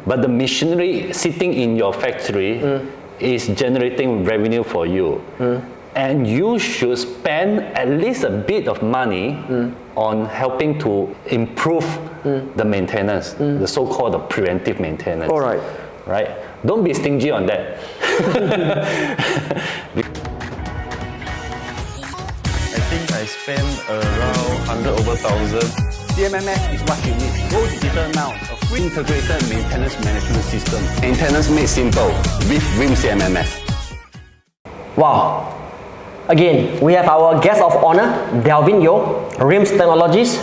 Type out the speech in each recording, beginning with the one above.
but the machinery sitting in your factory is generating revenue for you. And you should spend at least a bit of money on helping to improve the maintenance, the so-called the preventive maintenance. All right. Right? Don't be stingy on that. I think I spent around 100 over 1,000. CMMS is what you need. Go digital now. A free integrated maintenance management system. Maintenance made simple with Reams CMMS. Wow. Again, we have our guest of honor, Delvin Yo, Reams Technologies.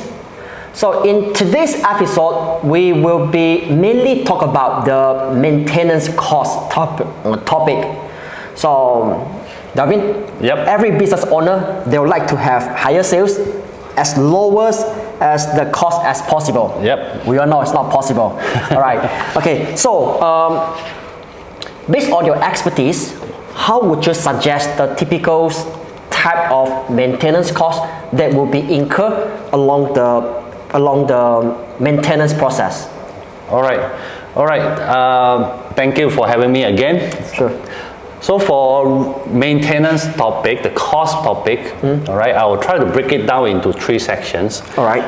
So in today's episode, we will be mainly talk about the maintenance cost topic. So, Delvin, every business owner, they would like to have higher sales as lowest as the cost as possible. We all know it's not possible. All right. Okay. So, based on your expertise, how would you suggest the typical type of maintenance cost that will be incurred along the maintenance process? All right. Thank you for having me again. Sure. So for maintenance topic, the cost topic, all right, I will try to break it down into 3 sections. All right.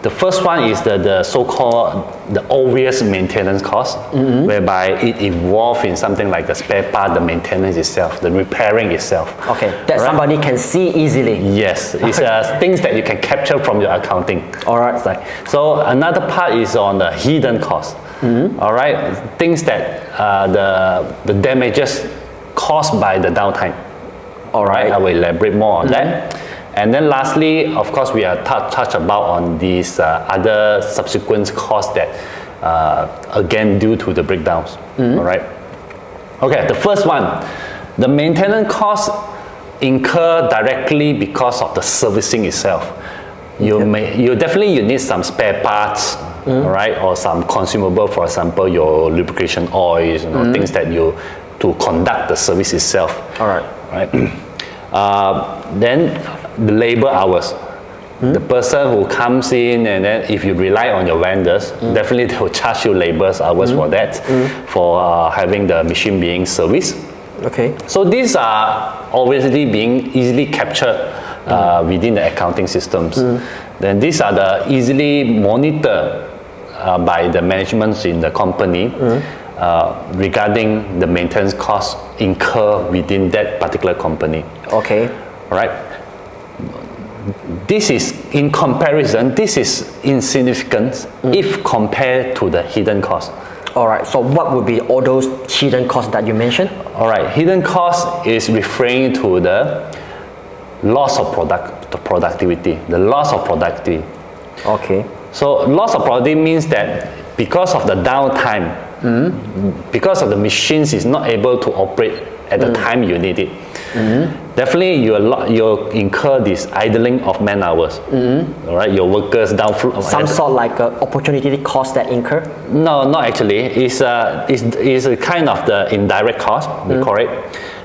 The first one is the so-called the obvious maintenance cost, whereby it involves in something like the spare part, the maintenance itself, the repairing itself. Okay, that somebody can see easily. Yes, it's things that you can capture from your accounting. All right. So another part is on the hidden cost. All right, things that the damages caused by the downtime. All right, I will elaborate more on that. And then lastly, of course, we are touch about on these other subsequent costs that again due to the breakdowns. All right. Okay, the first one, the maintenance costs incur directly because of the servicing itself. You definitely need some spare parts, all right, or some consumable, for example, your lubrication oils, things that you to conduct the service itself. All right. Then the labor hours. The person who comes in, and then if you rely on your vendors, definitely they will charge you labor hours for that, for having the machine being serviced. Okay. So these are obviously being easily captured within the accounting systems. Then these are the easily monitored by the management in the company regarding the maintenance costs incurred within that particular company. Okay. All right. This is, in comparison, this is insignificant if compared to the hidden cost. All right. So what would be all those hidden costs that you mentioned? All right. Hidden cost is referring to the loss of productivity, the loss of productivity. Okay. So loss of productivity means that because of the downtime, because of the machines is not able to operate at the time you need it, definitely you incur this idling of man hours. All right, your workers down. Some sort like opportunity cost that incur? No, not actually. It's a kind of the indirect cost. We call it.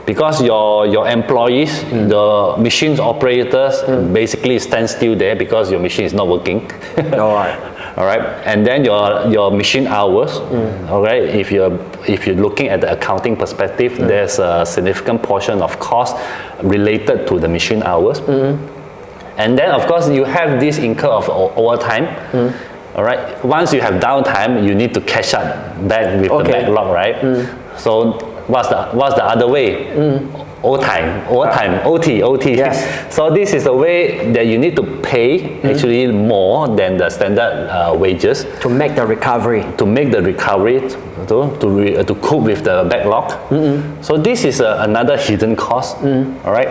Because your employees, the machines operators, basically stand still there because your machine is not working. All right. All right, and then your machine hours. All right, if you're looking at the accounting perspective, there's a significant portion of cost related to the machine hours. And then of course you have this incur of overtime. All right, once you have downtime, you need to catch up back with the backlog, right? So what's the other way? Overtime, OT. Yes. So this is the way that you need to pay actually more than the standard wages to make the recovery. To cope with the backlog. So this is another hidden cost. All right.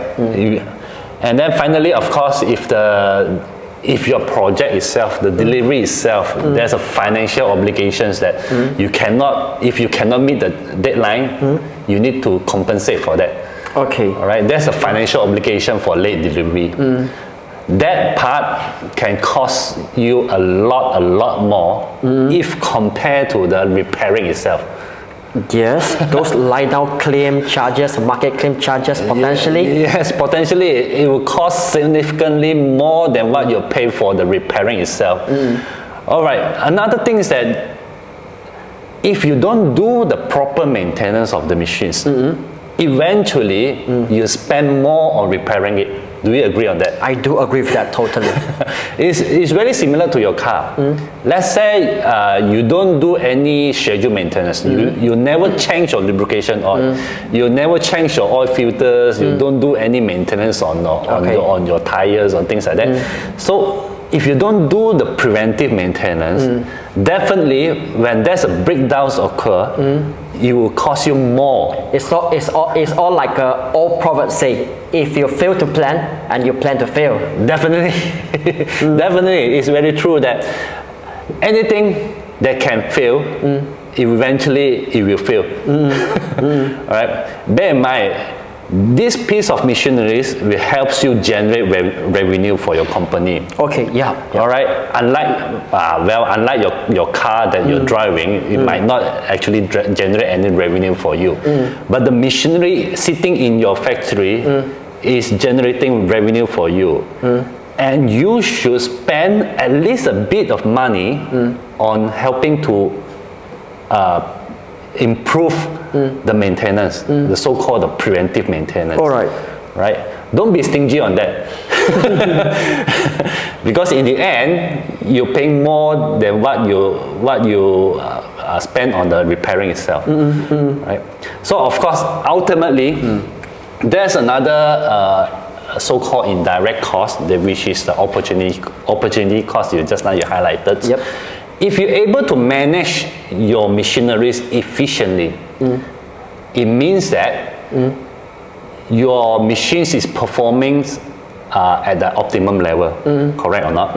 And then finally, of course, if your project itself, the delivery itself, there's a financial obligations that if you cannot meet the deadline, you need to compensate for that. Okay. All right, there's a financial obligation for late delivery. That part can cost you a lot more if compared to the repairing itself. Yes, those lie down claim charges, market claim charges potentially. Yes, potentially it will cost significantly more than what you pay for the repairing itself. All right, another thing is that if you don't do the proper maintenance of the machines, eventually you spend more on repairing it. Do you agree on that? I do agree with that totally. It's very similar to your car. Let's say you don't do any scheduled maintenance. You never change your lubrication oil. You never change your oil filters. You don't do any maintenance on your tires or things like that. So if you don't do the preventive maintenance, definitely when there's a breakdowns occur, it will cost you more. It's all like old proverb say, if you fail to plan and you plan to fail. Definitely, definitely, it's very true that anything that can fail, eventually it will fail. All right. Bear in mind, this piece of machineries will help you generate revenue for your company. Okay, yeah. All right. Unlike your car that you're driving, it might not actually generate any revenue for you. But the machinery sitting in your factory is generating revenue for you. And you should spend at least a bit of money on helping to improve the maintenance, the so-called the preventive maintenance. All right. Right? Don't be stingy on that. Because in the end, you're paying more than what you spend on the repairing itself. Right? So of course, ultimately, there's another so-called indirect cost, which is the opportunity cost you highlighted. Yep. If you're able to manage your machineries efficiently, it means that your machines is performing at the optimum level, correct or not?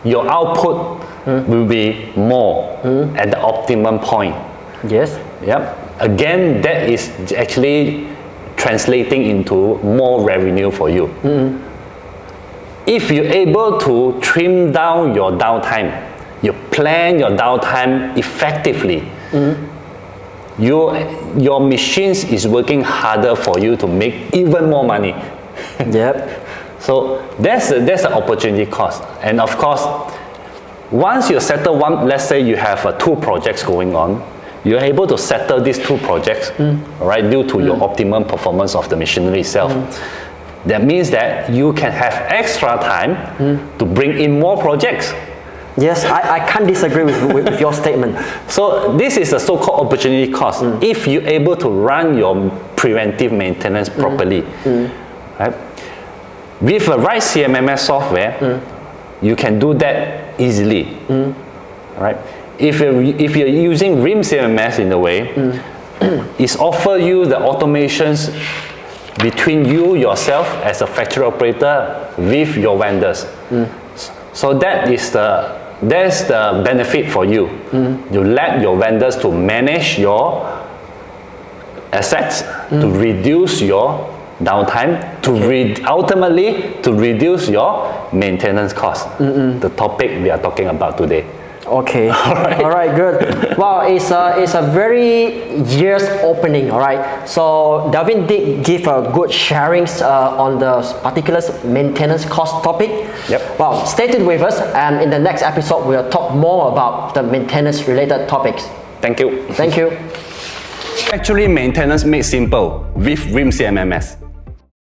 Your output will be more at the optimum point. Yes. Yep. Again, that is actually translating into more revenue for you. If you're able to trim down your downtime, you plan your downtime effectively, your machines is working harder for you to make even more money. Yep. So that's the opportunity cost. And of course, once you settle one, let's say you have 2 projects going on, you're able to settle these 2 projects, right, due to your optimum performance of the machinery itself. That means that you can have extra time to bring in more projects. Yes, I can't disagree with your statement. So this is a so-called opportunity cost. If you're able to run your preventive maintenance properly, right? With the right CMMS software, you can do that easily, right? If you're using Reams CMMS in a way, it's offer you the automations between you yourself as a factory operator with your vendors. So that's the benefit for you. You let your vendors to manage your assets, to reduce your downtime, ultimately to reduce your maintenance cost. The topic we are talking about today. Okay. All right, good. Wow, it's a very years opening. All right. So Delvin did give a good sharings on the particular maintenance cost topic. Yep. Wow, stay tuned with us, and in the next episode we'll talk more about the maintenance related topics. Thank you. Thank you. Factory maintenance made simple with Reams CMMS.